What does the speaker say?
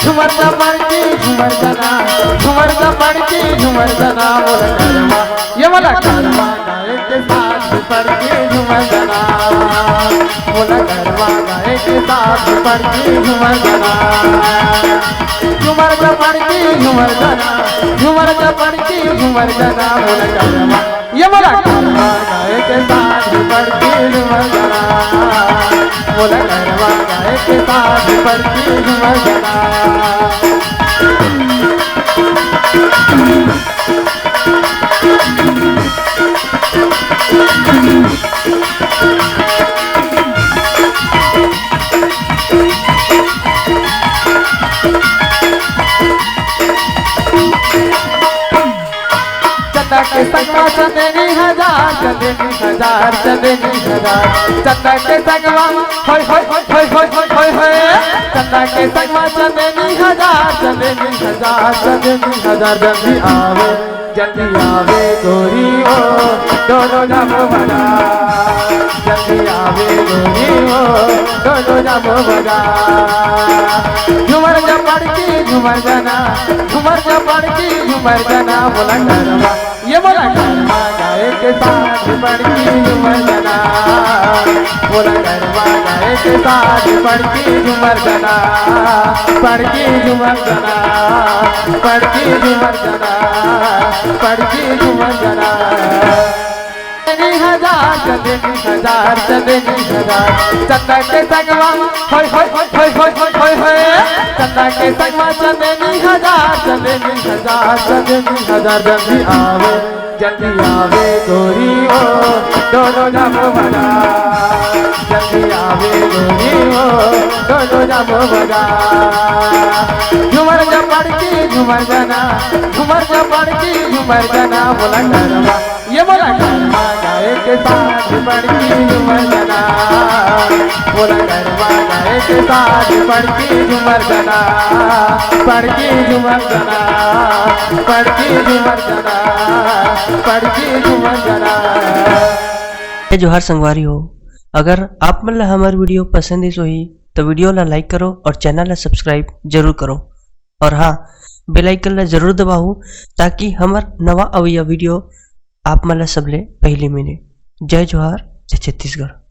झुमर का पड़ती झुमर जना, झुमर का पड़ती झुमर जना, बोला गरबा ये वाला गरबा गाए के साथ पड़ती झुमर जना, बोला गरबा गाए के साथ पड़ती झुमर जना। झुमर का पड़ती झुमर जना, झुमर का पड़ती झुमर जना, बोला गरबा ये वाला गरबा गाए के साथ पड़ती झुमर जना, बोला गरबा गाए के साथ पड़ती झुमर जना। चंदा के संगवा चंदनी हजार, चंदनी हजार, चंदनी हजार, चंदा के संगवा होय होय होय होय होय होय, चंदा के संगवा चंदनी हजार, चंदनी हजार, चंदनी हजार, जल्दी आवे गोरी ओ दोनों जामो बना, जल्दी आवे गोरी ओ दोनों जामो बना। झुमर जा पड़ती झुमर जना, झुमर जा पड़ती झुमर जना, बोला गरबा ये बोला गरबा गाए के साथ पड़ती झुमर जना, बोला गरबा गाए के साथ पड़ती झुमर जना, पड़ती झुमर जना, पड़ती झुमर जना, पड़ती झुमर जना। चंदनी हजार, चंदनी हजार, चंदनी हजार, चंदा के संगवा होय होय होय होय होय होय, चंदा के संगवा चंदनी हजार, चंदनी हजार, चंदनी हजार, जल्दी आवे गोरी ओ दोनों जामो बना, जल्दी आवे गोरी ओ दोनों जामो बना। झुमर जा पड़ती झुमर जना, झुमर जा पड़ती झुमर जना, बोला गरबा ये बोला गरबा गाए के साथ पड़ती झुमर जना, बोला गरबा गाए के साथ पड़ती झुमर जना, पड़ती झुमर जना, पड़ती झुमर जना, पड़ती झुमर जना। जोहार संगवारी हो, अगर आप मन ला हमार वीडियो पसंद है सोही तो वीडियो ला लाइक करो और चैनल ला सब्सक्राइब जरूर करो, और हाँ बेल आइकन ला जरूर दबाओ ताकि हमार नवा अवैया वीडियो आप मन ला सबले पहले मिले। जय जोहार, जय छत्तीसगढ़।